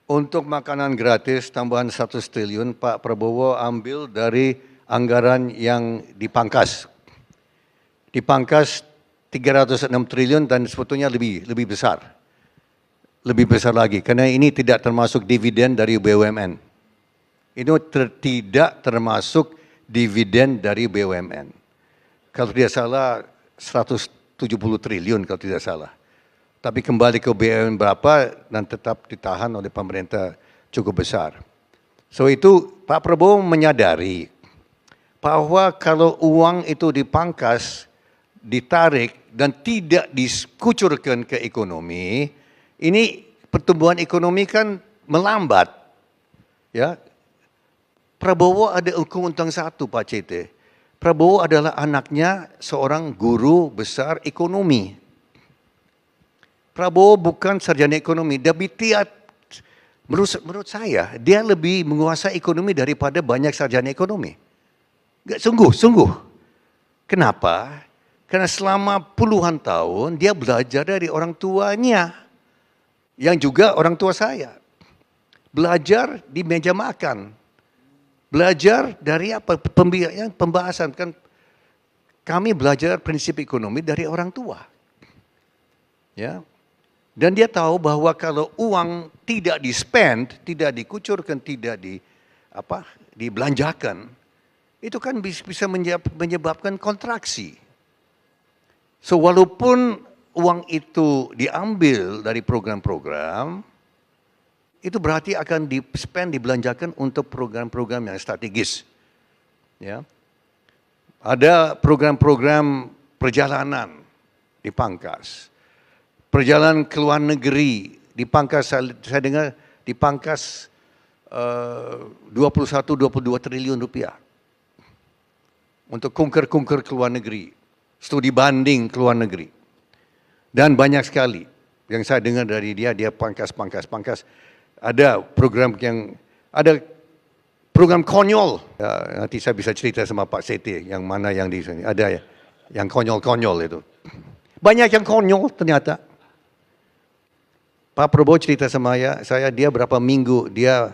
Untuk makanan gratis tambahan 100 triliun, Pak Prabowo ambil dari anggaran yang dipangkas. Dipangkas 306 triliun dan sebetulnya lebih besar. Lebih besar lagi, karena ini tidak termasuk dividen dari BUMN. Ini tidak termasuk dividen dari BUMN. Kalau tidak salah 170 triliun kalau tidak salah. Tapi kembali ke BUMN berapa dan tetap ditahan oleh pemerintah cukup besar. So itu Pak Prabowo menyadari bahwa kalau uang itu dipangkas, ditarik dan tidak dikucurkan ke ekonomi, ini pertumbuhan ekonomi kan melambat. Ya. Prabowo ada keuntungan satu Pak CT. Prabowo adalah anaknya seorang guru besar ekonomi. Prabowo bukan sarjana ekonomi, tapi menurut saya dia lebih menguasai ekonomi daripada banyak sarjana ekonomi. Gak sungguh. Kenapa? Karena selama puluhan tahun dia belajar dari orang tuanya, yang juga orang tua saya. Belajar di meja makan. Belajar dari apa? Pembahasan kan kami belajar prinsip ekonomi dari orang tua. Ya. Dan dia tahu bahwa kalau uang tidak di-spend, tidak dikucurkan, tidak dibelanjakan, itu kan bisa menyebabkan kontraksi. So walaupun uang itu diambil dari program-program, itu berarti akan di-spend, dibelanjakan untuk program-program yang strategis. Ya. Ada program-program perjalanan dipangkas. Perjalanan ke luar negeri dipangkas, saya dengar dipangkas 21-22 triliun rupiah. Untuk kunker-kunker ke luar negeri. Studi banding ke luar negeri. Dan banyak sekali yang saya dengar dari dia pangkas. Ada program konyol. Ya, nanti saya bisa cerita sama Pak Seti yang mana yang di sini. Ada ya, yang konyol-konyol itu. Banyak yang konyol ternyata. Pak Prabowo cerita sama saya dia berapa minggu dia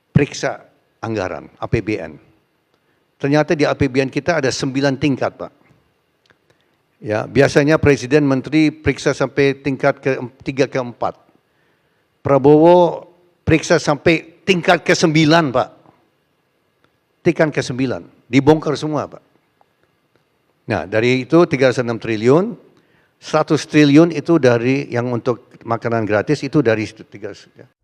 periksa anggaran APBN. Ternyata di APBN kita ada 9 tingkat, Pak. Ya, biasanya presiden menteri periksa sampai tingkat ke-3 ke-4. Prabowo periksa sampai tingkat ke-9, Pak. Tingkat ke-9, dibongkar semua, Pak. Nah, dari itu 306 triliun, 100 triliun itu dari yang untuk makanan gratis itu dari 3